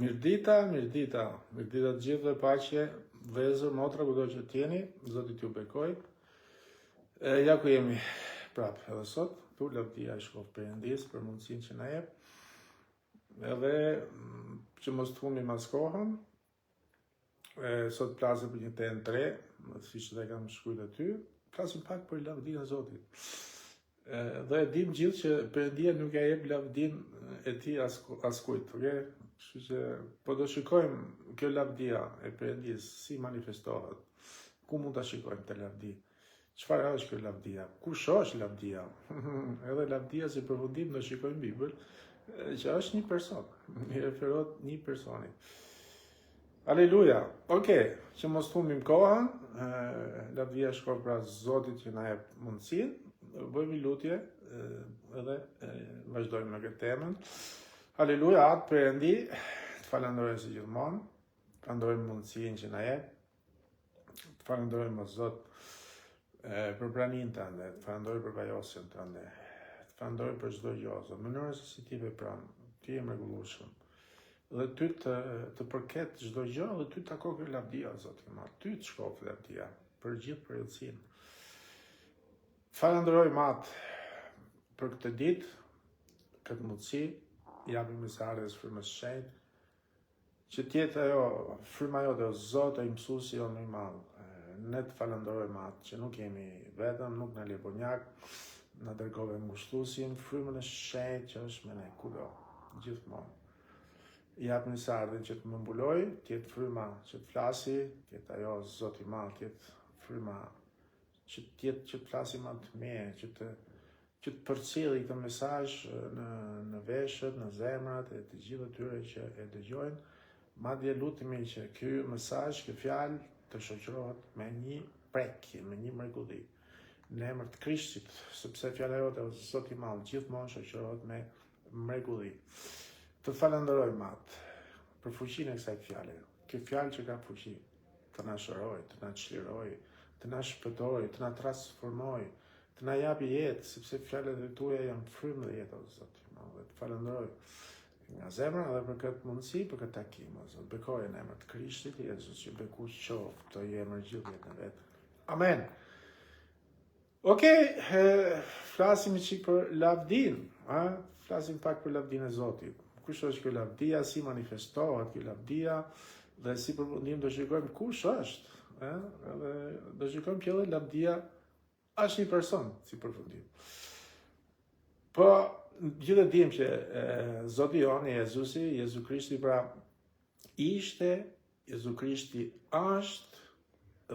Mirdita të gjithë dhe paqe, vëllezër, motra, kudo që t'jeni, Zoti t'ju bekoj. Ja ku jemi prapë edhe sot, tu lavdia e shkof Perëndis për mundësinë që na jep. Edhe që mos të humbi mas kohën, sot plasë për një temë të re, siç e kam shkruar aty, flasim pak për lavdinë e Zotit. Dhe e dim gjithë që Perëndia nuk ja jep lavdinë e tij askujt, okay? Kështu që po do shikojmë kjo lavdia e Perëndis si manifestohet. Ku mund ta shikojmë këtë lavdi? Çfarë është kjo lavdia? Kush është lavdia? Edhe lavdia si përfundim do shikojmë në Bibël, që është një person, i referohet një personi. Aleluja. Okej, që mos humbim kohën, lavdia shkon pra Zotit që na jep mundësinë. Bëjmë lutje edhe vazhdojmë me këtë temën. Aleluja, atë Perëndi, të falenderojmë si gjithmonë, të falenderojmë mundësinë që na jep, të falenderojmë o Zot për praninë tënde, të falenderojmë për vajosjen tënde, të falenderojmë për çdo gjë, Zot, mënyrën se si ti vepron, ti je mrekullueshëm. Dhe ty të përket çdo gjë, dhe ty të takon lavdia, Zot, ty të shkof lavdia për gjithë periudhësinë. Falenderojmë atë për këtë ditë, këtë mundësi, japim mesazhet frymës së shenjtë, që tjetë ajo, fryma jote, o Zot, ai mësuesi jonë më i madh. Ne të falenderojmë atë që nuk jemi vetëm, nuk na lëponjak, na dërgove ngushtuesin, frymën e shenjtë që është me ne kudo, gjithmonë. Jap mesazhin që të më mbuloj, tjetë fryma që të flasi, tjetë ajo Zot i madh, tjetë fryma që të flasi më të mirë, që të përcjelli këtë mesazh në veshët, në zemrat e të gjithë atyre që e dëgjojnë. Madje lutemi që ky mesazh, kjo fjalë të shoqërohet me një prekje, me një mrekulli. Në emër të Krishtit, sepse fjala jote, o Zot i madh, gjithmonë shoqërohet me mrekulli. Të falenderojmë atë për fuqinë e kësaj fjale. Kjo fjalë që ka fuqi të na shërojë, të na çlirojë, të na shpëtojë, të na transformojë, të na japë jetë, sepse fjalët e tua janë frymë dhe jetë, o Zot. Dhe të falenderoj nga zemra edhe për këtë mundësi, për këtë takim, o Zot. Bekoj në emër të Krishtit Jezus, që bekuq qoftë të jemër gjithë jetën e vetë. Amen. Okej, flasim çik për lavdinë, flasim pak për lavdinë e Zotit. Kush është kjo lavdia, si manifestohet kjo lavdia, dhe si përfundim do shikojmë kush është. Edhe do shikojmë që edhe lavdia është një person, si përfundim. Po, gjithë dim që Zoti jonë, Jezu Krishti, pra, ishte, Jezu Krishti është,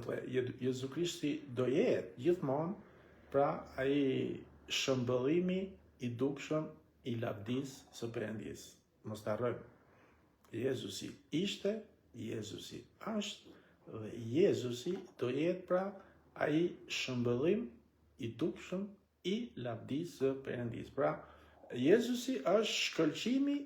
dhe Jezu Krishti do jetë gjithmonë, pra, ai shëmbëllimi i dukshëm i lavdisë së Perëndis. Mos ta harrojmë. Jezusi ishte, Jezusi është, dhe Jezusi do jetë pra ai shëmbëllim i dukshëm i lavdisë së Perëndis. Pra, Jezusi është shkëlqimi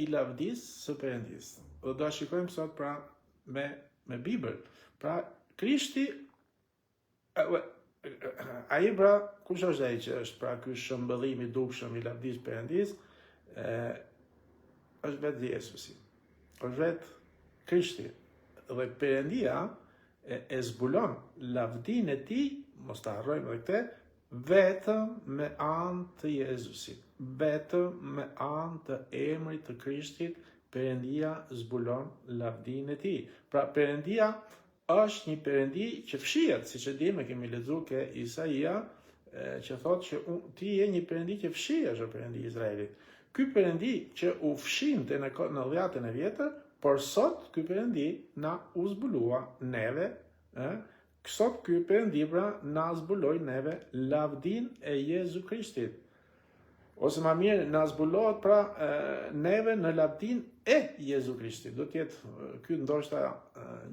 i lavdisë së Perëndis. Dhe do shikojmë sot pra me Bibël. Pra, Krishti, ai pra, kush është ai që është pra ky shëmbëllim i dukshëm i lavdisë së Perëndis? Është vetë Jezusi. Është vetë Krishti. Dhe Perëndia e zbulon lavdinë e tij, mos ta harrojmë edhe këtë, vetëm me anë të Jezusit, vetëm me anë të emrit të Krishtit, Perëndia zbulon lavdinë e tij. Pra Perëndia është një Perëndi që fshihet, siç e dimë, kemi lexuar ke Isaia, që thotë që ti je një Perëndi që fshihesh, o Perëndi i Izraelit. Ky Perëndi që u fshinte në 90-ën e vjetër, por sot ky Perëndi na u zbulua neve, sot ky Perëndi pra na zbuloi neve lavdinë e Jezu Krishtit. Ose më mirë na zbulohet pra neve në lavdinë e Jezu Krishtit. Do të jetë ky ndoshta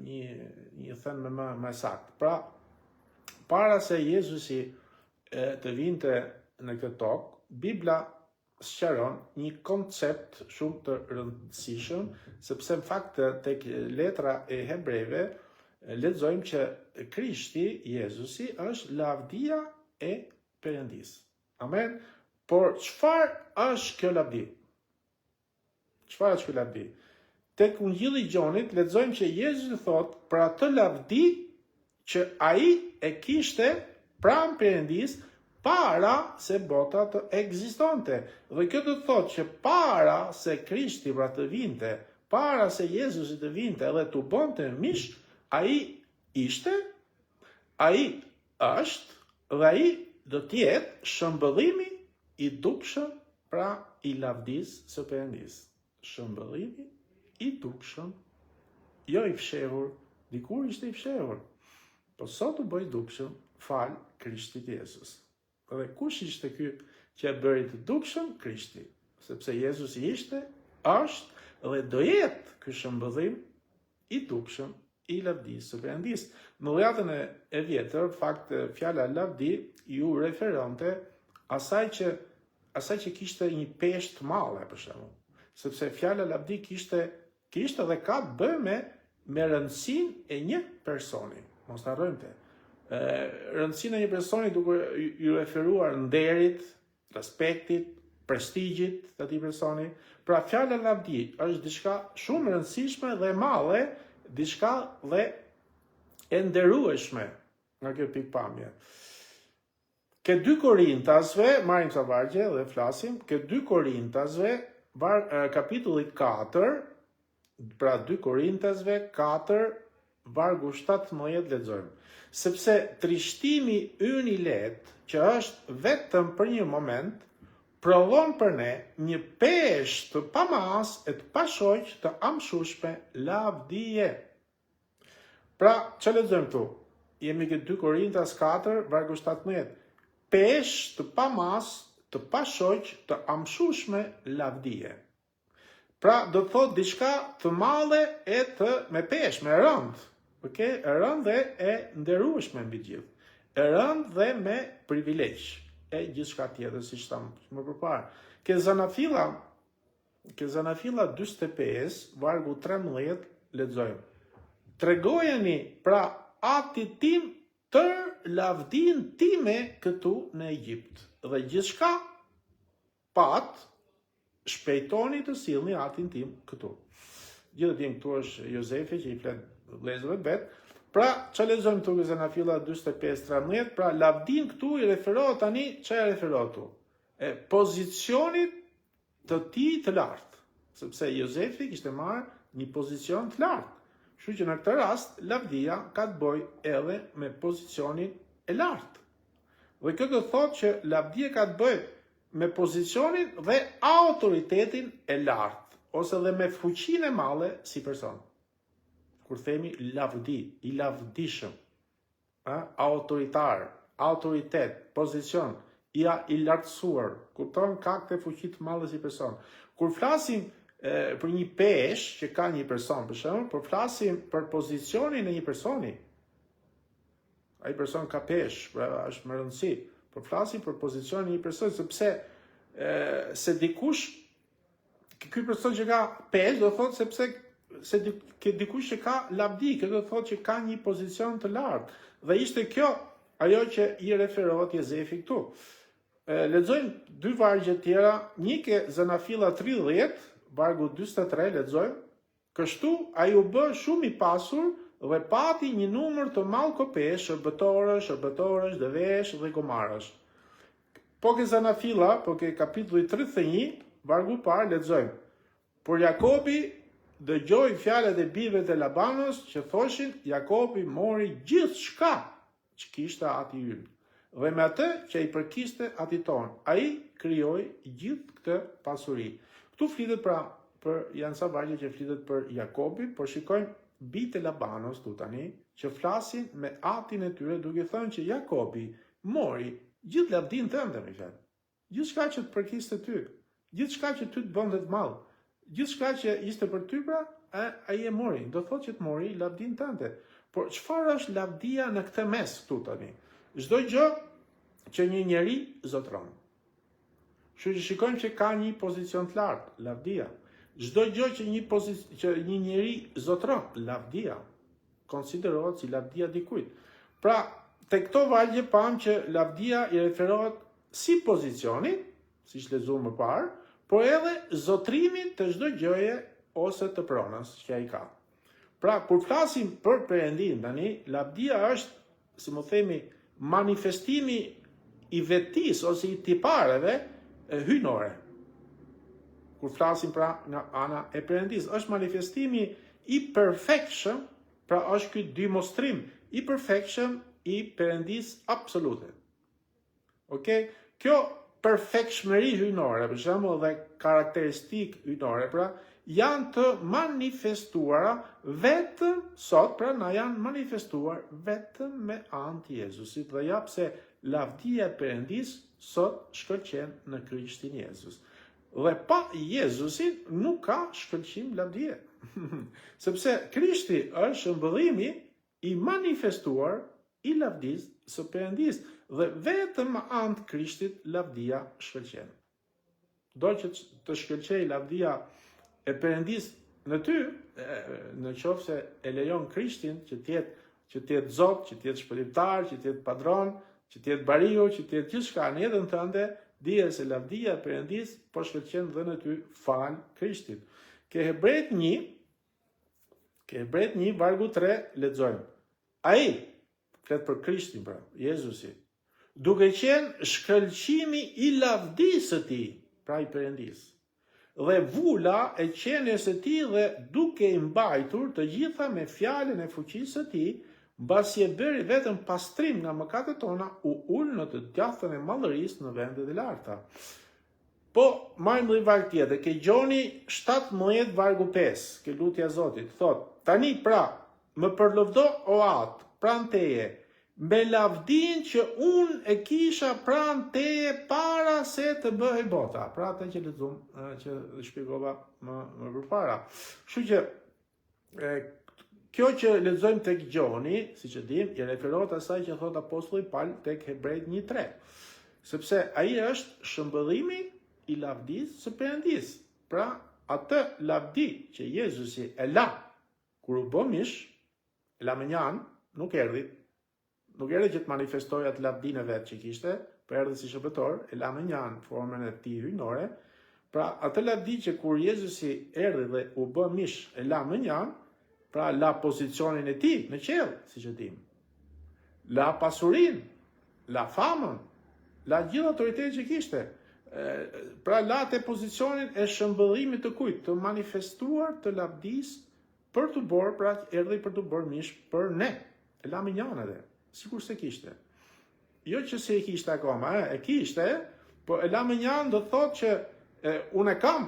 një thënë më saktë. Pra, para se Jezusi të vinte në këtë tokë, Bibla sqaron një koncept shumë të rëndësishëm, sepse në fakt tek letra e hebrejve lexojmë që Krishti, Jezusi, është lavdia e Perëndis. Amen. Por çfarë është kjo lavdi? Çfarë është kjo lavdi? tek Ungjilli i Gjonit lexojmë që Jezusi thot për atë lavdi që ai e kishte pranë Perëndis para se bota të ekzistonte. Dhe kjo do të thotë që para se Krishti pra të vinte, para se Jezusi të vinte edhe të bonte mish, ai ishte, ai është dhe ai do të jetë shëmbëllimi i dukshëm pra i lavdisë së Perëndis. Shëmbëllimi i dukshëm, jo i fshehur, dikur ishte i fshehur, po sot u bë i dukshëm fal Krishtit Jezus. Dhe kush ishte ky që e bëri të dukshëm? Krishti, sepse Jezusi ishte, është dhe do jetë ky shëmbëllim i dukshëm i lavdisë së Perëndis. Në dhjetën e vjetër, fakt fjala lavdi ju referonte asaj që kishte një peshë të madhe për shembull. Sepse fjala lavdi kishte dhe ka të bëjë me rëndësinë e një personi. Mos harrojmë të. Rëndësinë e një personi duke ju referuar nderit, respektit, prestigjit të atij personi. Pra fjala lavdi është diçka shumë e rëndësishme dhe e madhe, diçka dhe e nderueshme nga kjo pikpamje. Ke 2 Korintasve, marrim sa vargje dhe flasim, ke 2 Korintasve, kapitulli 4, pra 2 Korintasve 4, vargu 17 lexojmë. Sepse trishtimi ynë i lehtë, që është vetëm për një moment, prodhon për ne një peshë të pamas e të pashoq të amshushme lavdije. Pra, që lexojmë këtu? Jemi ke 2 Korintas 4, vargu 17. Peshë të pamas, të pashoq të amshushme lavdije. Pra, do të thotë diçka të madhe e të me peshë, me rënd. Okay? E rënd dhe e nderueshme mbi gjithë. E rënd dhe me privilegj. E gjithçka tjetër siç tham më përpara. Ke Zanafilla 45, vargu 13 lexojmë. Tregojeni pra atit tim tër lavdin time këtu në Egjipt. Dhe gjithçka pat shpejtoni të sillni atin tim këtu. Gjithë këtu është Jozefi që i flet vëllezërve vet. Pra, që lexojmë këtu në Zanafilla 45:13, pra lavdin këtu i referohet tani, çfarë referohet këtu? Pozicionit të tij të lartë, sepse Jozefi kishte marrë një pozicion të lartë. Kështu që në këtë rast lavdia ka të bëjë edhe me pozicionin e lartë. Dhe kjo do të thotë që lavdia ka të bëjë me pozicionin dhe autoritetin e lartë, ose dhe me fuqinë e madhe si person. Kur themi lavdi, i lavdishëm, autoritar, autoritet, pozicion, i lartësuar, kupton ka këtë fuqi të madhe si person. Kur flasim për një peshë që ka një person, për shembull, por flasim për pozicionin e një personi. Ai person ka peshë, pra është më rëndësi, por flasim për pozicionin e një personi, sepse se dikush, ky person që ka peshë, do thotë sepse se dikush që ka lavdi, kjo do thotë që ka një pozicion të lartë. Dhe ishte kjo ajo që i referohet Jozefi këtu. Lexojmë 2 vargje tjera, një ke Zanafilla 30, vargu 43 lexojmë. Kështu ai u bë shumë i pasur dhe pati një numër të madh kopesh, shërbëtorësh, devesh dhe gomarësh. Po ke Zanafilla, po ke kapitulli 31, vargu parë lexojmë. Por Jakobi dëgjoi fjalët e bijve të Labanos që thoshin Jakobi mori gjithçka që kishte ati ynë. Dhe me atë që i përkiste atit ton, ai krijoi gjithë këtë pasuri. Ktu flitet janë sa vargje që flitet për Jakobin, por shikojmë bijtë e Labanos tu tani që flasin me atin e tyre duke thënë që Jakobi mori gjithë lavdin tënde, më fal. Gjithçka që të përkiste ty, gjithçka që ty të bënte të madh. Gjithçka që ishte për ty pra, ai e mori. Do thotë që të mori lavdin tënde. Por çfarë është lavdia në këtë mes këtu tani? Çdo gjë që një njeri zotron. Kështu që shikojmë që ka një pozicion të lartë, lavdia. Çdo gjë që një njeri zotron, lavdia, konsiderohet si lavdia dikujt. Pra, te këto vargje pam që lavdia i referohet si pozicionit, siç lexuam më parë, por edhe zotrimin të çdo gjëje ose të pronës që ai ka. Pra, kur flasim për Perëndin tani, lavdia është, si më themi, manifestimi i vetis ose i tipareve hyjnore. Kur flasim pra nga ana e Perëndis, është manifestimi i perfektshëm, pra është ky demonstrim i perfektshëm i Perëndis absolute. Okej? Kjo perfektshmëri hyjnore, për shembull, dhe karakteristik hyjnore, pra janë të manifestuara vetëm sot, pra na janë manifestuar vetëm me anë të Jezusit, dhe ja pse lavdia e Perëndis sot shkëlqen në Krishtin Jezus. Dhe pa Jezusin nuk ka shkëlqim lavdie. Sepse Krishti është shëmbëllimi i manifestuar i lavdis së Perëndis, dhe vetëm anë të Krishtit lavdia shkëlqen. Do që të shkëlqej lavdia e Perëndis në ty, në qoftë se e lejon Krishtin që të jetë Zot, që të jetë shpëtimtar, që të jetë padron, që të jetë bariu, që të jetë gjithçka në jetën tënde, dije se lavdia e Perëndis po shkëlqen dhe në ty fal Krishtit. Ke Hebrejt 1, vargu 3, lexojmë. Ai flet për Krishtin, pra, Jezusi, duke qenë shkëlqimi i lavdisë së tij, pra i Perëndis, dhe vula e qenies së tij, dhe duke i mbajtur të gjitha me fjalën e fuqisë së tij, mbasi e bëri vetëm pastrim nga mëkatet tona, u ul në të djathtë e mallërisë në vendet e larta. Po, marrim një varg tjetër, ke Gjoni 17 vargu 5, ke lutja e Zotit, thot: tani pra, më përlovdo o atë pranë teje, me lavdin që unë e kisha pranë teje para se të bëhej bota. Pra atë që lexuam, që shpjegova më përpara. Kështu që kjo që lexojmë tek Gjoni, siç e dim, i referohet asaj që thot apostulli Paul tek Hebrejt 1:3. Sepse ai është shëmbëllimi i lavdisë së Perëndis. Pra atë lavdi që Jezusi e la kur u bë mish, e la me një anë, nuk erdhi që të manifestoj atë lavdin e vetë që kishte, për erdhi si shëpëtor, e la me një anë formën e tij hyjnore. Pra atë lavdi që kur Jezusi erdhi dhe u bë mish, e la me një anë, pra la pozicionin e tij në qiell, siç e dim. La pasurinë, la famën, la gjithë autoritetin që kishte. Pra la te pozicionin e shëmbëllimit të kujt, të manifestuar të lavdisë për të bërë, pra erdhi për të bërë mish për ne. E la me një anë edhe, sikur se kishte. Jo që se e kishte akoma, e kishte, po e la me një anë do thotë që unë e kam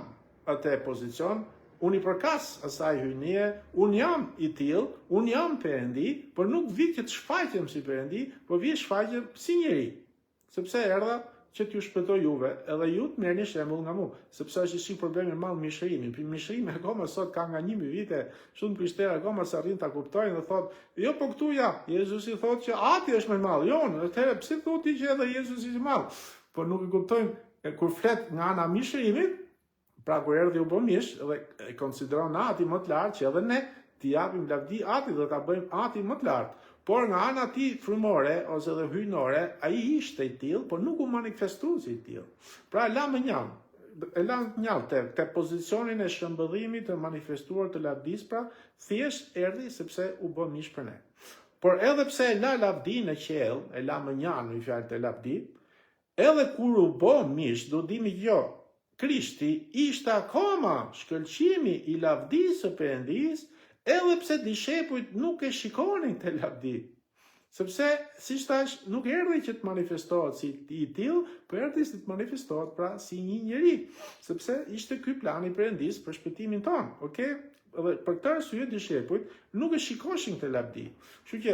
atë pozicion, unë i përkas asaj hyjnie, unë jam i tillë, unë jam Perëndi, por nuk vi që të shfaqem si Perëndi, por vi shfaqem si njeri. Sepse erdha që t'ju shpëtoj juve, edhe ju të merrni shembull nga mua, sepse është si problemi madh mishërimi. Mishërimi akoma sot ka nga 1000 vite, shumë krishterë akoma sa arrin ta kuptojnë dhe thotë, jo po këtu ja, Jezusi thotë që ati është më i madh. Jo, atëherë pse thotë ti që edhe Jezusi është i madh? Po nuk e kuptojnë kur flet nga ana mishërimit, pra kur erdhi u bë mish dhe e konsideron ati më të lartë që edhe ne t'i japim lavdi atit dhe ta bëjmë ati më të lartë. Por nga ana ti frymore ose dhe hyjnore, ai ishte i tillë, por nuk u manifestua si i tillë. Pra la me një te pozicionin e shëmbëllimit të manifestuar të lavdis, pra thjesht erdhi sepse u bë mish për ne. Por edhe pse e la lavdin në qiell, e la me një në fjalë të lavdi, edhe kur u bë mish, do dimi jo, Krishti ishte akoma shkëlqimi i lavdisë së Perëndis, edhe pse dishepujt nuk e shikonin të lavdi. Sepse, si thash, nuk erdhi që të manifestohet si i tillë, por erdhi që të manifestohet pra si një njeri. Sepse ishte ky plani i Perëndis për shpëtimin ton, okay? Dhe për këtë arsye dishepujt nuk e shikoshin të lavdi. Kështu që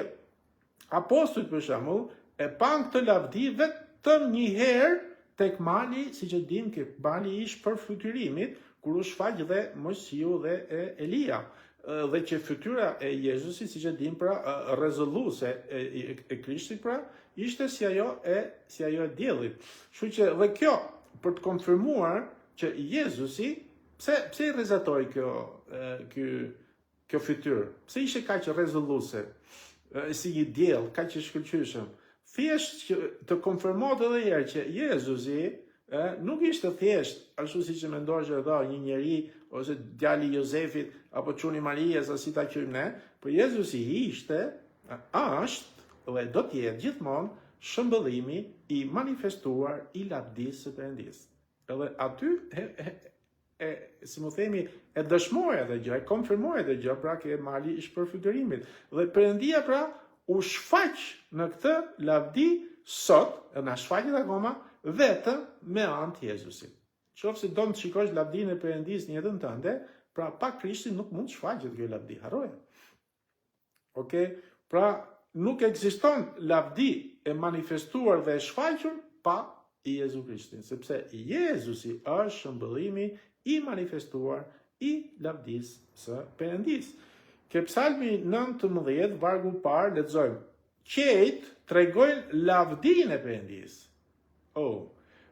apostujt për shembull e pan këtë lavdi vetëm një herë tek mali, siç e dim që mali ish për fluturimit, kur u shfaq dhe Mojsiu dhe Elia. Dhe që fytyra e Jezusit, siç e dim pra, rrezulluese e Krishtit pra, ishte si ajo e diellit. Kështu që dhe kjo për të konfirmuar që Jezusi, pse i rrezatoi kjo fytyrë? Pse ishte kaq rrezulluese, si një diell, kaq i shkëlqyeshëm? Thjesht që të konfirmohet edhe herë që Jezusi nuk ishte thjesht, ashtu si që mendojë që një njeri, ose djali Jozefit, apo çuni Marijes, as si ta quajmë ne, por Jezusi ishte, është dhe do të jetë gjithmonë shëmbëllimi i manifestuar i lavdisë së Perëndisë. Edhe aty si më themi, e dëshmoi atë gjë, e konfirmoi atë gjë, pra që mali i shpërfytyrimit. Dhe Perëndia pra u shfaq në këtë lavdi sot, e na shfaqet akoma vetëm me anë të Jezusit. Qofse do të shikosh lavdinë e Perëndisë në jetën tënde, pra pa Krishtin nuk mund të shfaqet kjo lavdi, harroje. Okej? Pra nuk ekziston lavdi e manifestuar dhe e shfaqur pa Jezu Krishtin, sepse Jezusi është shëmbëllimi i manifestuar i lavdisë së Perëndisë. Ke Psalmi 19, vargu parë, lexojmë: "Qejt tregojnë lavdinë e Perëndisë.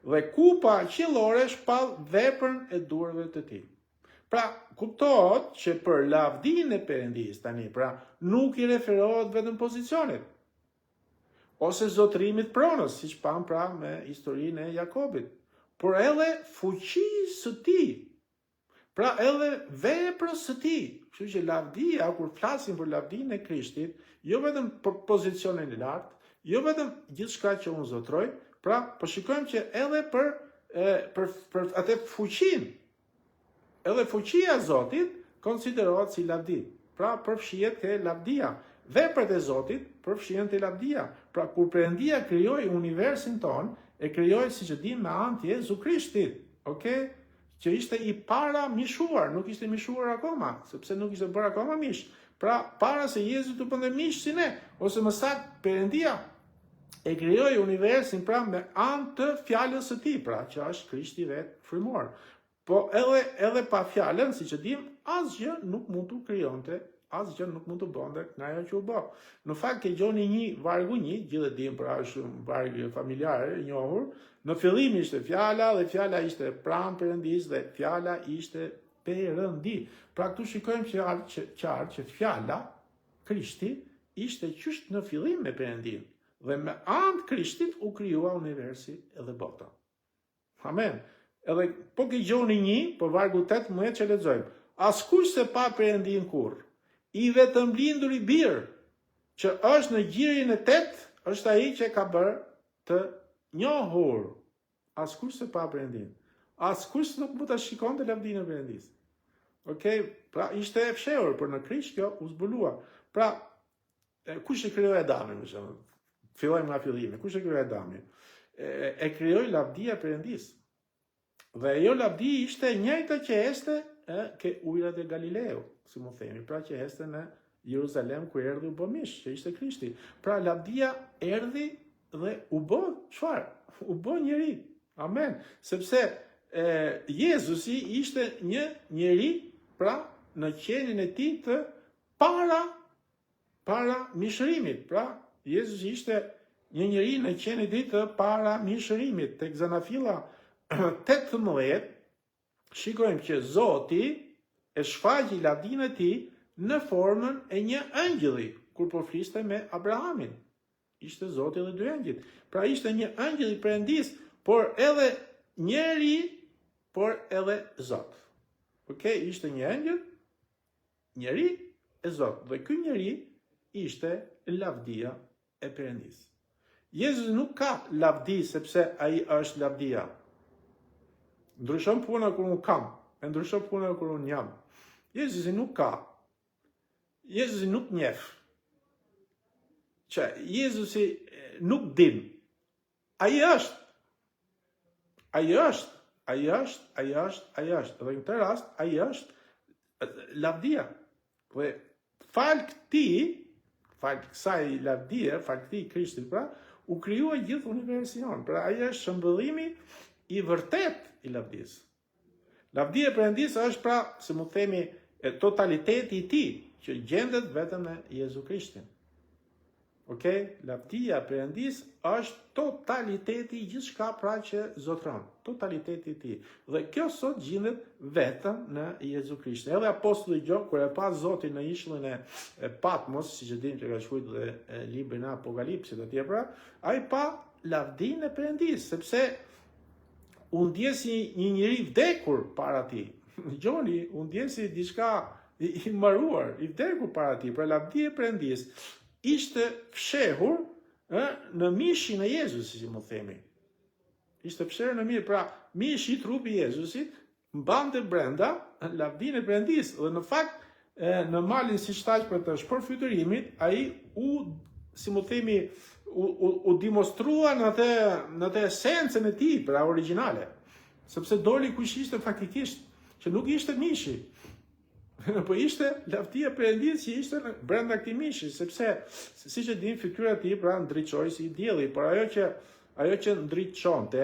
Dhe kupa qiellore shpall veprën e durave të tij." Pra, kuptohet që për lavdinë e Perëndisë tani, pra, nuk i referohet vetëm pozicionit ose zotërimit pronës, siç pam pra me historinë e Jakobit, por edhe fuqisë së tij. Pra edhe veprës së tij. Kështu që lavdia, kur flasim për lavdinë e Krishtit, jo vetëm për pozicionin e lartë, jo vetëm gjithçka që unë zotroj, pra po shikojmë që edhe për atë fuqinë. Edhe fuqia e Zotit konsiderohet si lavdi. Pra përfshihet ke lavdia. Veprat e Zotit përfshihen te lavdia. Pra kur Perëndia krijoi universin ton, e krijoi siç e dimë me anë të Jezu Krishtit. Okej? Që ishte i para mishuar, nuk ishte mishuar akoma, sepse nuk ishte bërë akoma mish. Pra para se Jezu të bënte mish si ne, ose më saktë Perëndia e krijoi universin pra me anë të fjalës së tij, pra që është Krishti vetë frymor. Po edhe pa fjalën, siç e dimë, asgjë nuk mund të krijonte, asgjë nuk mund të bënte nga ajo që u bë. Në fakt ke Gjoni 1, vargu 1, gjithë e dimë, pra është varg familjar i njohur. Në fillim ishte fjala, dhe fjala ishte pranë Perëndisë, dhe fjala ishte Perëndi. Pra këtu shikojmë qartë që fjala, Krishti, ishte qysh në fillim me Perëndin. Dhe me anë të Krishtit u krijua universi edhe bota. Amen. Edhe po ke Gjoni 1, po vargu 18 që lexojmë: "Askush se pa Perëndin kurrë, i vetëm lindur i birë, që është në gjirin e 8, është ai që ka bërë të njohur." Askush se pa Perëndin. Askush nuk mund ta shikonte lavdinë e Perëndisë. Okej? Pra ishte e fshehur, por në Krisht kjo u zbulua. Pra kush e krijoi Adamin, më thënë? Fillojmë nga fillimi. Kush e krijoi Adamin? E krijoi lavdia e Perëndisë. Dhe ajo lavdi ishte njëjta që este ke ujërat e Galileu, si më themi, pra që este në Jeruzalem ku erdhi u bë mish, që ishte Krishti. Pra lavdia erdhi dhe u bë çfarë? U bë njeri. Amen. Sepse Jezusi ishte një njeri, pra në qenin e tij të para mishërimit. Pra Jezusi ishte një njeri në qenin e tij të para mishërimit. Tek Zanafilla 18, shikojmë që Zoti e shfaqi lavdinë e tij në formën e një angjëlli, kur po fliste me Abrahamin. Ishte Zoti dhe dy angjëjt. Pra ishte një angjëll i Perëndisë, por edhe njeri, por edhe Zot. Okej, ishte një angjëll, njeri e Zot. Dhe ky njeri ishte lavdia e Perëndisë. Jezusi nuk ka lavdi sepse ai është lavdia. Ndryshon puna kur unë kam, e ndryshon puna kur unë jam. Jezusi nuk ka. Jezusi nuk njeh. Që Jezusi nuk din. Ai është. Ai është. Ai është. Ai është. Ai është. Dhe në këtë rast, ai është lavdia. Dhe falë kësaj lavdie, falë këtij Krishtit, pra, u krijua gjithë universi jon. Pra ai është shëmbëllimi i vërtet i lavdisë. Lavdia e Perëndisë është pra, se mu themi, totaliteti i tij, që gjendet vetëm në Jezu Krishtin. Okej? Lavdia e Perëndisë është totaliteti i gjithçka pra që zotron. Totaliteti i tij. Dhe kjo sot gjendet vetëm në Jezu Krishtin. Edhe apostulli Gjon, kur e pa Zotin në ishullin e Patmos, siç e dimë që ka shkruar dhe librin e Apokalipsit atje pra, ai pa lavdinë e Perëndisë, sepse unë ndje si një njeri vdekur para ti. Gjoni, unë ndje si diçka i mbaruar, i vdekur para ti. Pra lavdia e Perëndis ishte fshehur në mishin e Jezusit, si më themi. Ishte fshehur në mirë, pra mishi i trupi i Jezusit mbante brenda lavdinë e Perëndis. Dhe në fakt, në malin si shtaq për të shpërfytërimit, ai si më themi, u demonstrua në atë esencën e tij, pra origjinale. Sepse doli kush ishte faktikisht, që nuk ishte mishi, po ishte lavdia e Perëndis që ishte brenda këtij mishi, sepse siç e dim fytyra e tij pra ndriçoi si dielli, por ajo që ndriçonte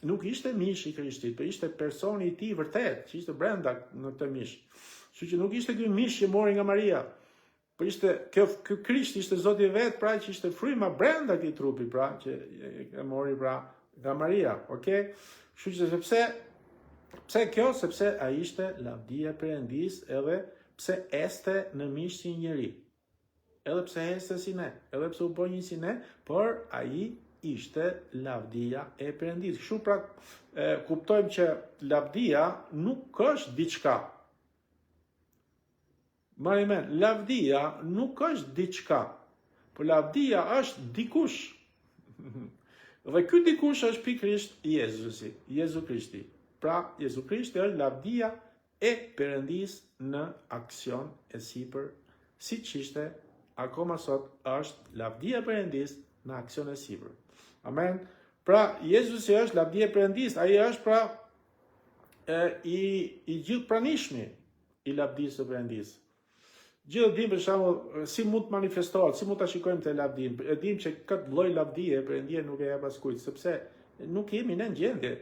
nuk ishte mishi i Krishtit, po ishte personi i tij vërtet, që ishte brenda në këtë mish. Kështu që nuk ishte ky mish që mori nga Maria, por ishte ky Krisht ishte Zoti vet, pra që ishte fryma brenda këtij trupi, pra që e mori pra nga Maria, okay? Kështu që pse kjo? Sepse ai ishte lavdia e Perëndis, edhe pse este në mish si njeri. Edhe pse este si ne, edhe pse u bë një si ne, por ai ishte lavdia e Perëndis. Kështu pra kuptojmë që lavdia nuk është diçka. Marrë mend, lavdia nuk është diçka, por lavdia është dikush. Dhe ky dikush është pikërisht Jezu Krishti. Pra, Jezu Krishti është lavdia e Perëndis në aksion e sipër, siç ishte akoma sot është lavdia e Perëndis në aksion e sipër. Amen. Pra, Jezusi është lavdia e Perëndis, ai është pra i gjithë pranishmi i lavdisë së Perëndis. Gjithë dim për shembull si mund të manifestohet, si mund ta shikojmë të lavdin. E dim që këtë lloj lavdie Perëndia nuk e jep askujt, sepse nuk jemi në gjendje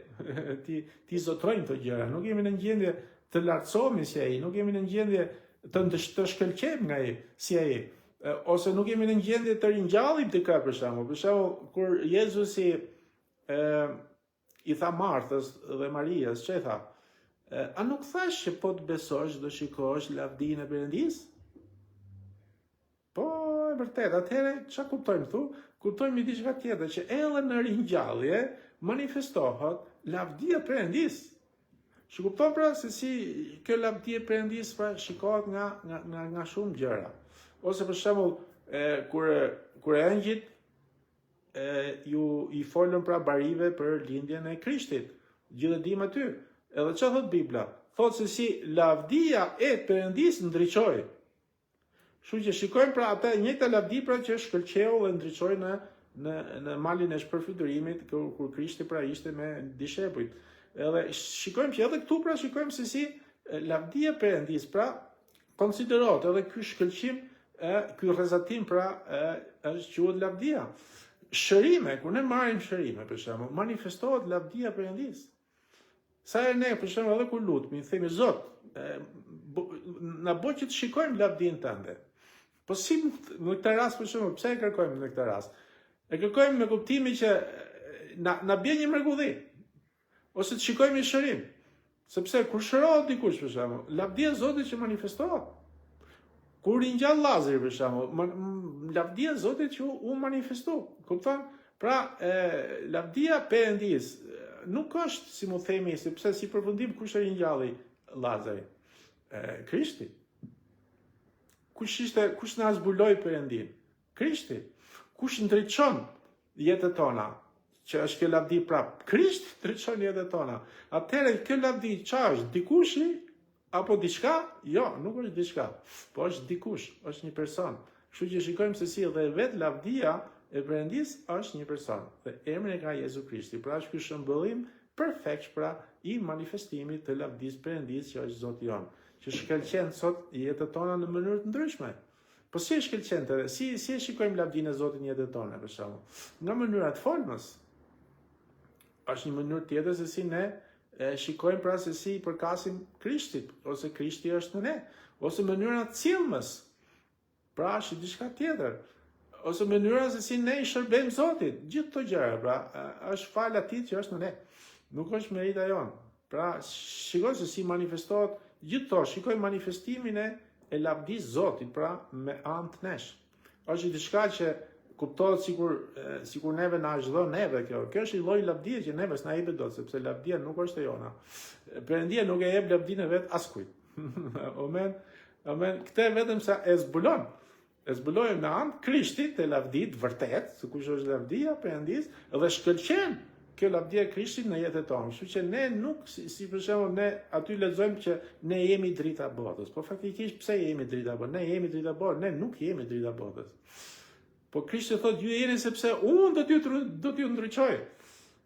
ti zotrojmë të gjëra, nuk jemi në gjendje të lartësohemi si ai, nuk jemi në gjendje të shkëlqejmë nga ai si ai, ose nuk jemi në gjendje të ringjallim të ka për shembull, kur Jezusi i tha Martës dhe Marias, çe tha, a nuk thash që po të besosh do shikosh lavdinë e Perëndis? Po, e vërtet, atëherë çfarë kuptojmë këtu? Kuptojmë diçka tjetër, që edhe në ringjallje manifestohet lavdia e Perëndis. Që kupton pra se si kjo lavdi e Perëndis pra shikohet nga shumë gjëra. Ose për shembull, kur engjëjt i folën pra barive për lindjen e Krishtit. Gjithë dim aty. Edhe çfarë thot Bibla? Thot se si lavdia e Perëndis ndriçoi. Kështu që shikojmë pra atë njëjta lavdi pra që shkëlqeu dhe ndriçoi në malin e shpërfytërimit kur Krishti pra ishte me dishepujt. Edhe shikojmë që edhe këtu pra shikojmë se si lavdia e Perëndis pra konsiderohet edhe ky shkëlqim, ky rrezatim pra është quhet lavdia. Shërime, kur ne marrim shërime për shembull, manifestohet lavdia e Perëndis. Sa e ne për shembull edhe kur lutemi, themi Zot, na bëj që të shikojmë lavdinë tënde. Po si në këtë rast për shembull, pse e kërkojmë në këtë rast? E kërkojmë me kuptimin që na bie një mrekulli, ose të shikojmë një shërim. Sepse kur shërohet dikush për shembull, lavdia e Zotit që manifestohet. Kur ringjall Llazari për shembull, lavdia e Zotit që u manifestu. Kupton? Pra, lavdia e Perëndis nuk është, si më themi, sepse si përfundim kush e ringjalli Llazari? Krishti. Kush na zbuloi Perëndin? Krishti. Kush ndriçon jetën tona? Që është kjo lavdi prap. Krishti ndriçon jetën tona. Atëherë kjo lavdi çfarë është? Dikushi apo diçka? Jo, nuk është diçka, po është dikush, është një person. Kështu që shikojmë se si edhe vetë lavdia e Perëndis është një person. Dhe emri e ka Jezu Krishti. Pra është ky shëmbëllim perfekt pra i manifestimit të lavdisë Perëndis që është Zoti jon, që shkëlqen sot jetën tona në mënyrë të ndryshme. Po si e shkëlqen të si e shikojmë lavdinë e Zotit në jetën tona për shembull? Nga mënyra të folmës. Është një mënyrë tjetër se si ne shikojmë pra se si i përkasim Krishtit, ose Krishti është në ne, ose mënyra të cilmës. Pra është diçka tjetër. Ose mënyra se si ne i shërbejmë Zotit. Gjithë këto gjëra pra është fala e Tij që është në ne. Nuk është merita jonë. Pra shikoj se si manifestohet gjithë to, shikoj manifestimin e lavdisë Zotit, pra me anë të nesh. Është diçka që kuptohet sikur neve na zhdon neve kjo. Kjo është i lloj lavdie që neve s'na jepet dot, sepse lavdia nuk është e jona. Perëndia nuk e jep lavdinë vet askujt. Amen. Amen. Këtë vetëm sa e zbulon. E zbulojmë në anë Krishtit të lavdit vërtet, se kush është lavdia Perëndis, dhe shkëlqen kjo lavdia e Krishtit në jetën tonë. Kështu që ne nuk, si për shembull, ne aty lexojmë që ne jemi drita e botës. Po faktikisht pse jemi drita e botës? Ne jemi drita e botës, ne nuk jemi drita e botës. Po Krishti thotë ju jeni sepse unë do t'ju ndriçoj.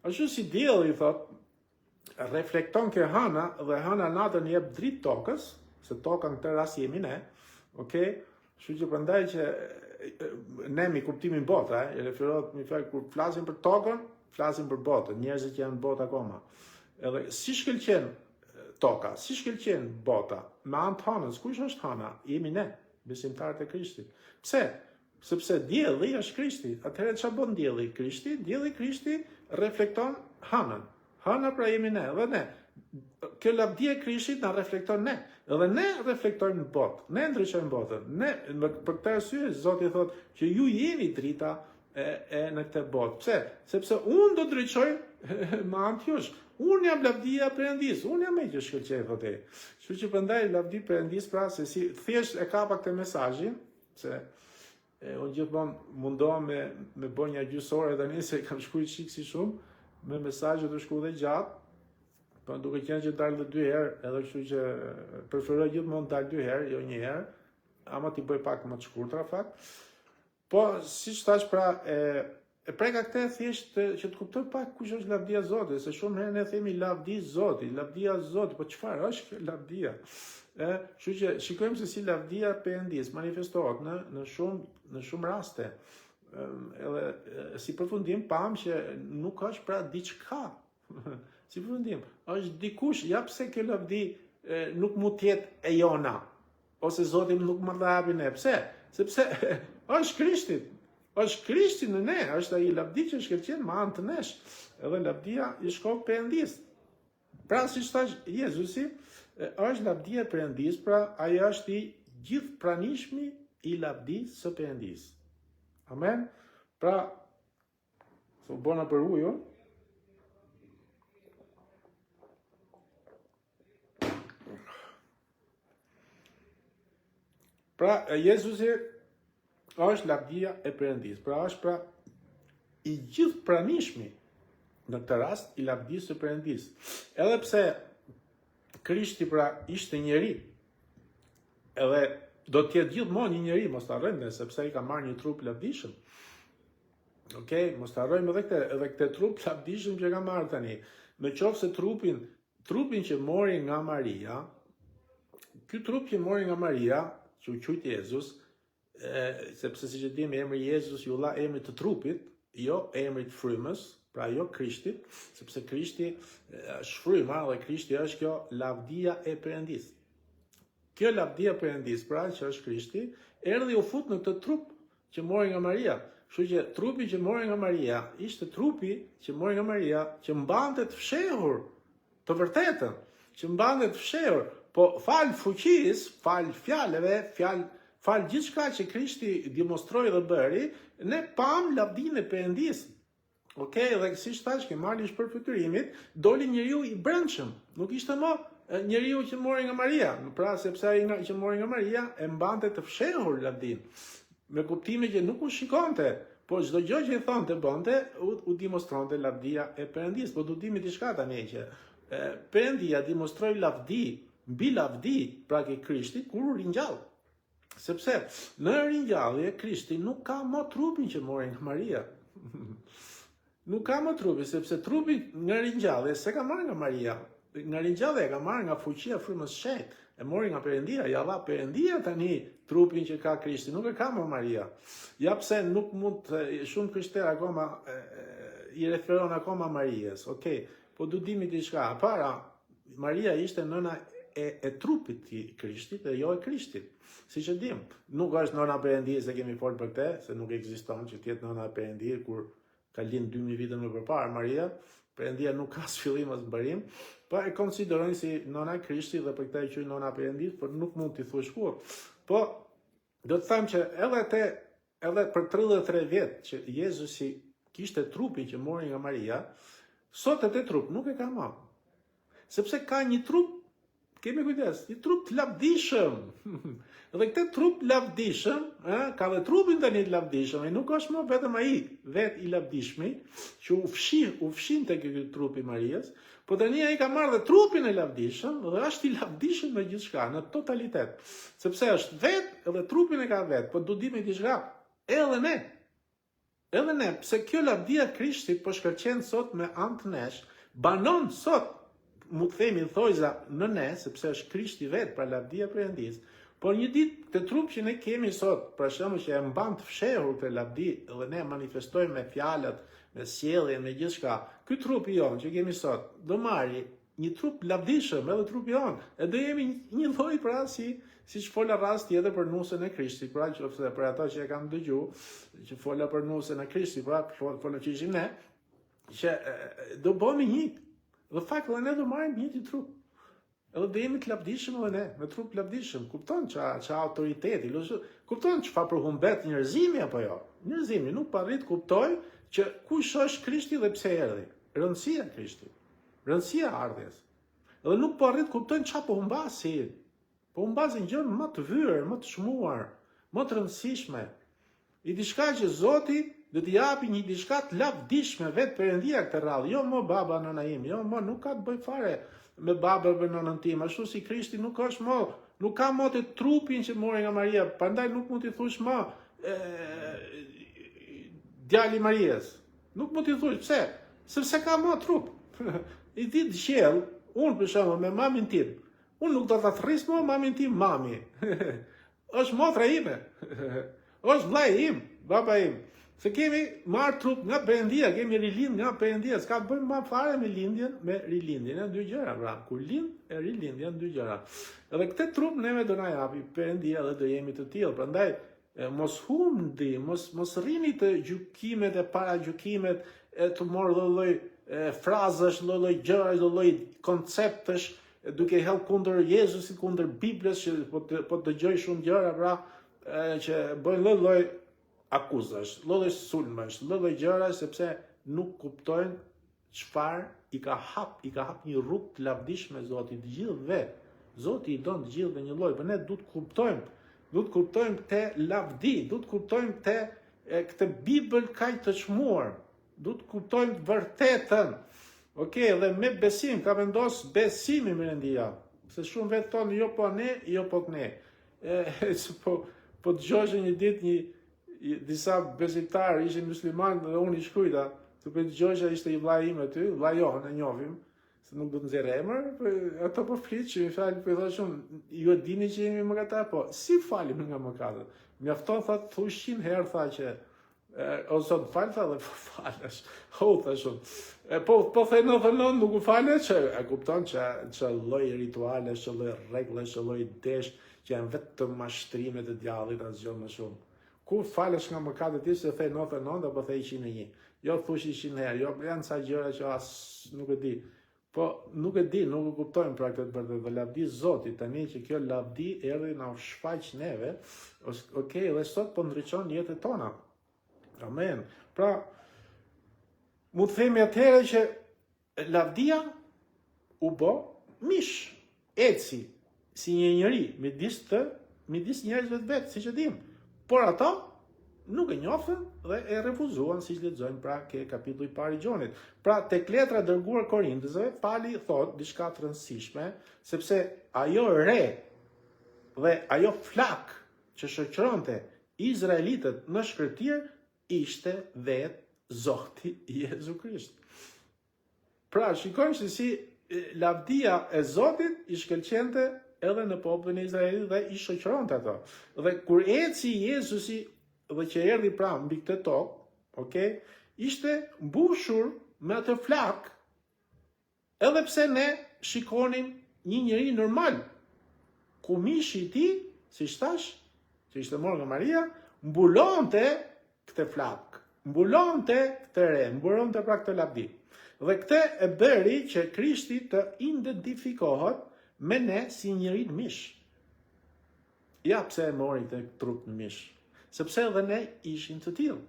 Ashtu si dielli thotë reflekton ke hana dhe hana natën jep dritë tokës, se toka në këtë rast jemi ne. Okej? Kështu që prandaj që ne mi kuptimin botë, i referohet mi fal kur flasim për tokën, flasim për botën, njerëzit që janë në botë akoma. Edhe si shkëlqen toka, si shkëlqen bota, me anë të hanës, kush është hana? Jemi ne, besimtarët e Krishtit. Pse? Sepse dielli është Krishti. Atëherë çfarë bën dielli? Krishti, dielli Krishti reflekton hanën. Hana pra jemi ne, dhe ne. Kjo lavdia e Krishtit na reflekton ne. Edhe ne reflektojmë botë, ne ndriçojmë botën. Ne për këtë arsye Zoti thotë që ju jeni drita e në këtë botë. Pse? Sepse unë do ndriçoj me anë jush. Unë jam lavdia e Perëndis, unë jam ai që shkëlqej thotë. Kështu që prandaj lavdia e Perëndis pra se si thjesht e kapa këtë mesazhin, se unë gjithmonë mundohem me bën një gjysore tani se kam shkruar si shumë me mesazhe të shkruar dhe gjatë. Po duke qenë që dalë 2 herë, edhe kështu që preferoj gjithmonë dalë 2 herë, jo 1 herë, ama t'i bëj pak më të shkurtra fakt. Po siç thash pra e preka këtë thjesht që të kuptoj pak kush është lavdia e Zotit, se shumë herë ne themi lavdi Zotit, lavdia e Zotit, po çfarë është kjo lavdia? Kështu që shikojmë se si lavdia e Perëndis manifestohet në shumë raste. Edhe si përfundim pam që nuk është pra diçka. Si përfundim, është dikush, ja pse kjo lavdi nuk mund të jetë e jona, ose Zoti nuk më dha hapin e. Pse? Sepse është Krishti. Është Krishti në ne, është ai lavdi që shkëlqen me anë të nesh. Edhe lavdia i shkon Perëndis. Pra siç thash Jezusi, është lavdia e Perëndis, pra ai është i gjithpranishmi i lavdisë së Perëndis. Amen. Pra, u bona për ujë. Pra, Jezusi është lavdia e Perëndis. Pra, është pra i gjithë pranishmi në këtë rast i lavdisë së Perëndis. Edhe pse Krishti pra ishte njeri, edhe do të jetë gjithmonë një njeri, mos ta harrojmë, sepse ai ka marrë një trup lavdishëm. Okej, mos ta harrojmë edhe këtë trup lavdishëm që ka marrë tani. Nëse trupin që mori nga Maria, ky trup që mori nga Maria, që u quajti Jezus, sepse siç e dimë emri Jezus ju dha emrin të trupit, jo emrit të frymës, pra jo Krishtit, sepse Krishti është fryma dhe Krishti është kjo lavdia e Perëndis. Kjo lavdia e Perëndis, pra që është Krishti, erdhi u fut në këtë trup që mori nga Maria. Kështu që trupi që mori nga Maria ishte trupi që mori nga Maria që mbante të fshehur të vërtetën, që mbante të fshehur. Po fal fuqisë, fal fjalëve, fal gjithçka që Krishti demonstroi dhe bëri, ne pam lavdinë e Perëndis. Okej, dhe siç thash, që mali i shpërfytyrimit, doli njeriu i brendshëm. Nuk ishte më njeriu që mori nga Maria, pra sepse ai që mori nga Maria e mbante të fshehur lavdinë. Me kuptimin që nuk u shikonte, po çdo gjë që i thonte bënte, u demonstronte lavdia e Perëndis. Po duhet dimi diçka tani që Perëndia demonstroi lavdi, mbi lavdi pra ke Krishti kur u ringjall. Sepse në ringjallje Krishti nuk ka më trupin që mori nga Maria. Nuk ka më trupi, sepse trupi nga ringjallje se ka marrë nga Maria. Nga ringjallja e ka marrë nga fuqia e frymës së shenjtë. E mori nga Perëndia, ja dha Perëndia tani trupin që ka Krishti, nuk e ka më Maria. Ja pse nuk mund shumë krishterë akoma i referon akoma Marias. Okej, po du dimi diçka. Para Maria ishte nëna e trupit të Krishtit dhe jo e Krishtit. Siç e dim, nuk është nëna Perëndis, se kemi folur për këtë, se nuk ekziston që të jetë nëna Perëndis kur ka lind 2000 vite më përpara Maria. Perëndia nuk ka fillim as mbarim, po e konsiderojnë si nëna e Krishtit dhe për këtë e quajnë nëna Perëndis, por nuk mund t'i thuash kurrë. Po do të them që edhe te edhe për 33 vjet që Jezusi kishte trupin që mori nga Maria, sot atë trup nuk e ka më. Sepse ka një trup, kemi kujdes, një trup të lavdishëm. Dhe këtë trup lavdishëm, ka dhe trupin tani të lavdishëm, e nuk është më vetëm ai vet i lavdishmi, që ufshin të këtë trupi Marias, po tani ai ka marrë dhe trupin e lavdishëm, dhe është i lavdishëm në gjithçka, në totalitet. Sepse është vet edhe trupin e ka vet, po du dimi diçka, edhe ne. Edhe ne, pse kjo lavdia Krishtit po shkëlqen sot me anë të nesh, banon sot, mu të themi thojza në ne, sepse është Krishti vetë pra lavdia perëndis, por një ditë të trup që ne kemi sot, për shembull që e mban të fshehur të lavdi, dhe ne manifestojmë me fjalët, me sjelljen, me gjithçka, ky trup i jon që kemi sot, do marri një trup lavdishëm edhe trupi jon, e do jemi një lloj pra si që fola rast tjetër për nusën e Krishtit, pra që për ata që e kam dëgju, që fola për nusën e Krishtit, pra fola që ishim ne, që do bëmi një, dhe fakt dhe ne do marrim një trup. Edhe do jemi të lavdishëm edhe ne, me trup lavdishëm. Kupton që autoriteti, kupton që fa përhumbet njerëzimi apo jo? Njerëzimi nuk parrit kuptoj që kush është Krishti dhe pse erdhi. Rëndësia e Krishtit, rëndësia e ardhjes. Edhe nuk parrit kuptojnë çfarë po humbasin. Po humbasin gjën më të vyer, më të çmuar, më të rëndësishme. I diçka që Zoti do t'i japi një diçka të lavdishme vetë Perëndia këtë radhë, jo më baba nëna im, jo më nuk ka të bëj fare me baba dhe nënën tim, ashtu si Krishti nuk është më, nuk ka më të trupin që mori nga Maria, prandaj nuk mund t'i thush më djali Marias. Nuk mund t'i thush, pse? Sepse ka më trup. I di të gjell, unë për shembull me mamin tim, unë nuk do ta thris më mamin tim mami. Është motra ime. Është vllai im, baba im. Se kemi marrë trup nga Perëndia, kemi rilind nga Perëndia, s'ka të bëjmë më fare me lindjen, me rilindjen, janë dy gjëra, pra. Kur lind e rilindjen janë dy gjëra. Edhe këtë trup neve do na japi Perëndia dhe do jemi të tillë. Prandaj mos humbi, mos rrini të gjykimet e paragjykimet, të morë lloj frazash, lloj gjërash, lloj konceptesh, duke hell kundër Jezusit, kundër Biblës, që po dëgjoj shumë gjëra, pra, që bëjnë lloj akuzash, lloj sulmesh, lloj gjëra, sepse nuk kuptojnë çfarë i ka hap një rrugë të lavdishme Zoti të gjithëve. Zoti i don të gjithëve një lloj, por ne duhet të kuptojmë te lavdi, duhet të kuptojmë te këtë Bibël kaq të çmuar, duhet të kuptojmë të vërtetën. Okej, dhe me besim, ka vendos besimin Perëndia. Se shumë vetë tonë, jo po ne, jo po ne. Po dëgjosh një ditë disa besimtarë ishin muslimanë dhe unë i shkruajta, të po dëgjosh ishte i vllai im aty, vllai jon e njohim, se nuk do të nxjerr emër, ato po fliçin, fjalë po i thashun, ju e dini që jemi mëkatar, po si falim nga mëkatet? Mjafton thotë thuaj 100 herë tha që o Zot fal tha dhe po falesh. Thashun. Po the 99 nuk u falesh, e kupton që lloj rituale, që lloj rregullash, që lloj desh që janë vetëm mashtrime të djallit asgjë më shumë. Kur falesh nga mëkatet ti se the 99 apo the 101. Jo thush 100 herë, jo janë ca gjëra që as nuk e di. Po nuk e di, nuk e kuptojmë pra këtë për të lavdi Zotit, tani që kjo lavdi erdhi na u shfaq neve, okej, dhe sot po ndriçon jetën tona. Amen. Pra, mu të themi atëherë që lavdia u bë mish, eci, si një njeri, midis njerëzve të vetë, siç e dim. Por ata nuk e njoftën dhe e refuzuan, siç lexojmë pra ke kapitulli i parë i Gjonit. Pra, tek letra dërguar Korintësve, Pali thot diçka të rëndësishme, sepse ajo re dhe ajo flak që shoqëronte izraelitët në shkërtir ishte vetë Zoti Jezu Krisht. Pra, shikojmë se si lavdia e Zotit i shkëlqente edhe në popullin e Izraelit dhe i shoqëronte ato. Dhe kur eci Jezusi dhe që erdhi pra mbi këtë tokë, okay, ishte mbushur me atë flak, edhe pse ne shikonim një njeri normal, ku mishi i tij, siç thash, që ishte marrë nga Maria, mbulonte këtë flak, mbulonte këtë re, mbulonte pra këtë lavdi. Dhe këtë e bëri që Krishti të identifikohet me ne si njëri të mish. Ja pse e mori të trup në mish. sepse edhe ne ishim të tillë.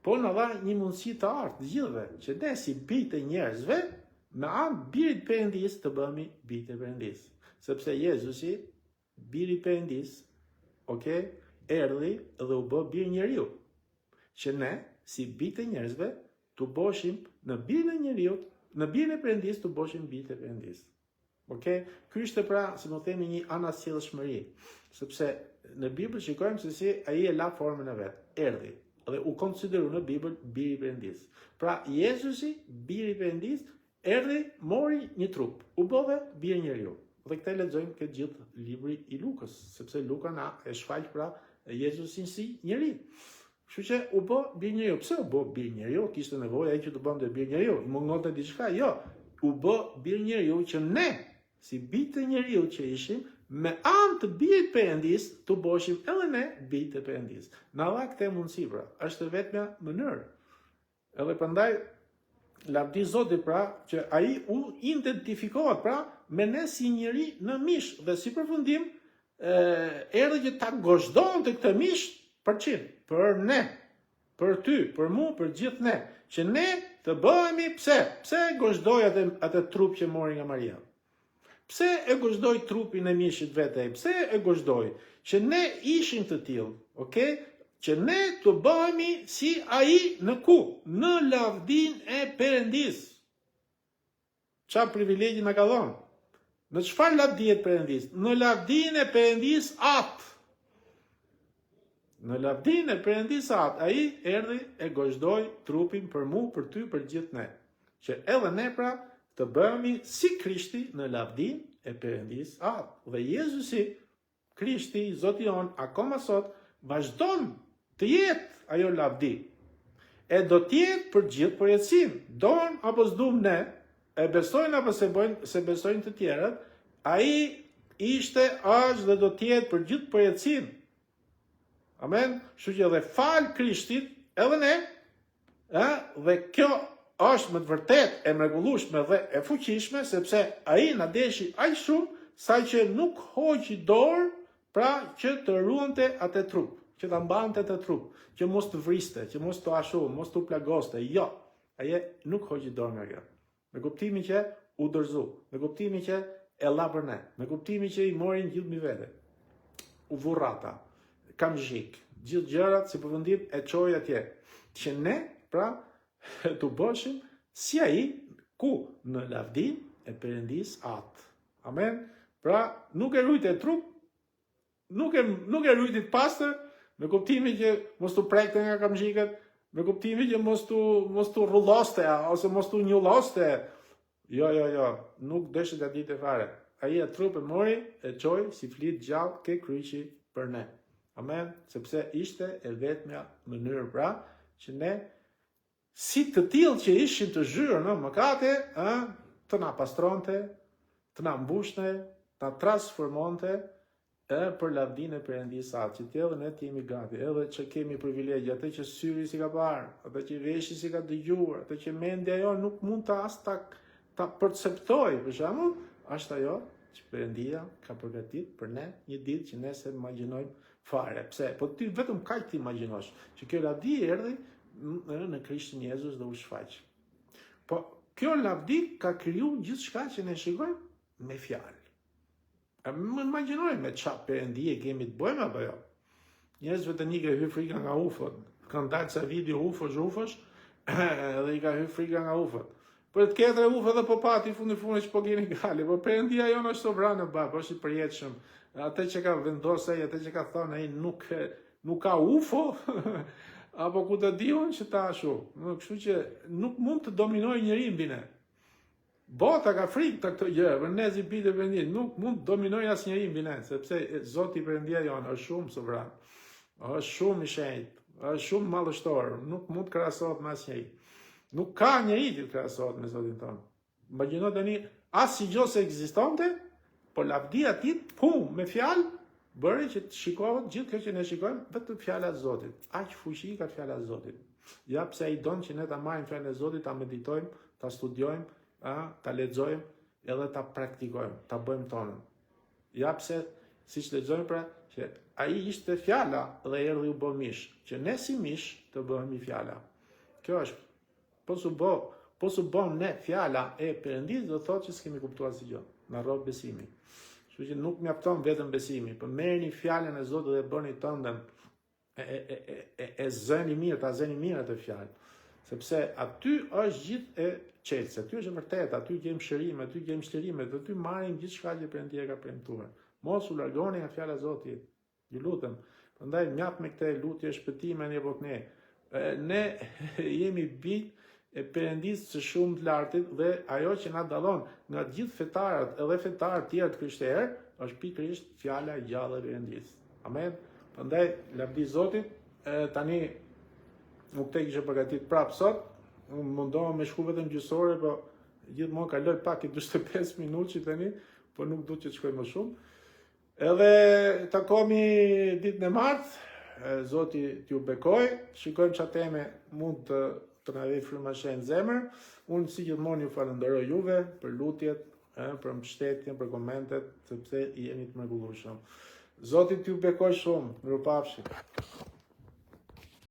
Po në dha një mundësi të artë gjithve, që ne si bijtë e njerëzve, me anë birit Perëndis të bëhemi bijtë e Perëndis. Sepse Jezusi, biri Perëndis, erdhi dhe u bë bir njeriu. Që ne, si bijtë e njerëzve, të boshim në birin e njeriut, në birin e Perëndis të boshim bijtë e Perëndis. Ky ishte pra, si më themi, një anasjellshmëri, sepse në Bibël shikojmë se si ai e la formën e vet, erdhi dhe u konsideru në Bibël biri i Perëndis. Pra Jezusi, biri i Perëndis, erdhi, mori një trup, u bëve bir njeriu. Dhe këtë lexojmë këtë gjithë libri i Lukës, sepse Luka na e shfaq pra Jezusin si njeri. Kështu që u bë bir njeriu. Pse u bë bir njeriu? Kishte nevojë ai që të bënte bir njeriu. I mungonte diçka? Jo. U bë bir njeriu që ne, si bijtë e njeriu që ishim, me anë të birit Perëndis të boshim edhe ne bijtë e Perëndis. Na dha këtë mundësi pra, është vetmja mënyrë. Edhe prandaj lavdi Zotit pra që ai u identifikohet pra me ne si njeri në mish dhe si përfundim erdhi që ta gozhdonte këtë mish për çin, për ne, për ty, për mu, për gjithë ne, që ne të bëhemi pse e gozhdoi atë trup që mori nga Maria. Pse e gozhdoi trupin e mishit vetej? Pse e gozhdoi? Që ne ishim të tillë, që ne të bëhemi si ai në ku? Në lavdin e Perëndis. Çfarë privilegji na ka dhënë? Në çfarë lavdi e Perëndis? Në lavdin e Perëndis atë. Në lavdin e Perëndis atë, ai erdhi e gozhdoi trupin për mu, për ty, për gjithë ne. Që edhe ne pra të bëhemi si Krishti në lavdin e Perëndis atë. Dhe Jezusi, Krishti, Zoti jon, akoma sot, vazhdon të jetë ajo lavdi. E do të jetë për gjithë përjetësinë. Don apo s'dum ne, e besojnë apo se besojnë të tjerët, ai ishte, është dhe do të jetë për gjithë përjetësinë. Amen. Kështu që edhe fal Krishtit, edhe ne, dhe kjo është më të vërtet e mrekullueshme dhe e fuqishme, sepse ai na deshi aq shumë sa që nuk hoqi dorë pra që të ruante atë trup, që ta mbante atë trup, që mos të vriste, që mos të ashu, mos të plagoste. Jo, ai nuk hoqi dorë nga kjo. Me kuptimin që u dorëzu, me kuptimin që e la për ne, me kuptimin që i morin gjithë mi vete. U vurrata, kamzhik, gjithë gjërat si përfundim e çoi atje. Që ne pra të bëshim si ai ku në lavdin e Perëndis atë. Amen. Pra nuk e rujt e trup, nuk e rujt të pastër, me kuptimin që mos të prekte nga kamzhikët, me kuptimin që mos të rrulloste ose mos të njulloste. Jo, nuk dëshit atë ditë fare. Ai e trup e mori e çoi si flit gjallë ke kryqi për ne. Amen. Sepse ishte e vetmja mënyrë pra që ne si të tillë që ishin të zhyrë në mëkate, të na pastronte, të na mbushte, ta transformonte për lavdin e Perëndis atë, që edhe ne të jemi gati, edhe që kemi privilegje, atë që syri si ka parë, atë që veshi si ka dëgjuar, atë që mendja jo nuk mund ta perceptoj, për shembull, është ajo që Perëndia ka përgatitur për ne një ditë që ne se imagjinojmë fare. Pse? Po ti vetëm kaq të imagjinosh, që kjo lavdi erdhi në Krishtin Jezus dhe u shfaq. Po kjo lavdi ka kriju gjithçka që ne shikojmë me fjalë. Më imagjinojmë me çfarë Perëndie kemi të bëjmë apo jo. Njerëzve të një ka hyrë frika nga ufot. Kanë dalë sa video ufosh, edhe i ka hyrë frika nga ufot. Për të ketre ufo dhe po pati fundi që po keni gali, po Perëndia jonë është sovrane bab, është i përjetshëm. Atë që ka vendosur ai, atë që ka thënë ai nuk ka ufo. Apo ku të diun që ta ashu. Kështu që nuk mund të dominojë njeriu mbi ne. Bota ka frikë të këto gjë, për ne si bijtë e Perëndis, nuk mund të dominojë asnjëri mbi ne, sepse Zoti Perëndia jonë është shumë sovran. Është shumë i shenjtë, është shumë mallështor, nuk mund të krahasohet me asnjëri. Nuk ka njeri që të krahasohet me Zotin tonë. Imagjino tani asgjë se ekzistonte, por lavdia e tij me fjalë bëri që të shikohet gjithë kjo që ne shikojmë vetëm fjala e Zotit. Aq fuqi ka fjala e Zotit. Ja pse ai don që ne ta marrim fjalën e Zotit, ta meditojmë, ta studiojmë, ta lexojmë edhe ta praktikojmë, ta bëjmë tonën. Ja pse siç lexojmë pra, që ai ishte fjala dhe erdhi u bë mish, që ne si mish të bëhemi fjala. Kjo është, po su bëm ne fjala e Perëndis, do thotë që s'kemi kuptuar asgjë. Na rrob besimi. Kështu që nuk mjafton vetëm besimi, por merrni fjalën e Zotit dhe bëni tënden e zëni mirë, ta zëni mirë atë fjalë. Sepse aty është gjithë e qetëse, aty është e vërtetë, aty gjejmë shërim, aty gjejmë shtërim, aty marrim gjithçka që Perëndia ka premtuar. Mos u largoni nga fjala e Zotit. Ju lutem. Prandaj mjaft me këtë lutje shpëtime në evokne. Ne jemi bijtë e Perëndis së shumë të lartit dhe ajo që na dallon nga gjithë fetarët edhe fetarët tjerë të krishterë është pikërisht fjala e gjallë e Perëndis. Amen. Prandaj lavdi Zotit. Tani nuk te kishe përgatit prapë sot, unë mundohem me shku vetëm gjysore, po gjithmonë kaloj pak i 45 minutë që tani, po nuk du që të shkoj më shumë. Edhe takomi ditën e martë, Zoti t'ju bekoj, shikojmë që teme mund të na vej frymërisht në zemër. Unë si gjithmonë ju falenderoj juve për lutjet, për mbështetjen, për komentet, sepse jeni të mrekullueshëm. Zoti t'ju bekoj shumë, mirupafshim.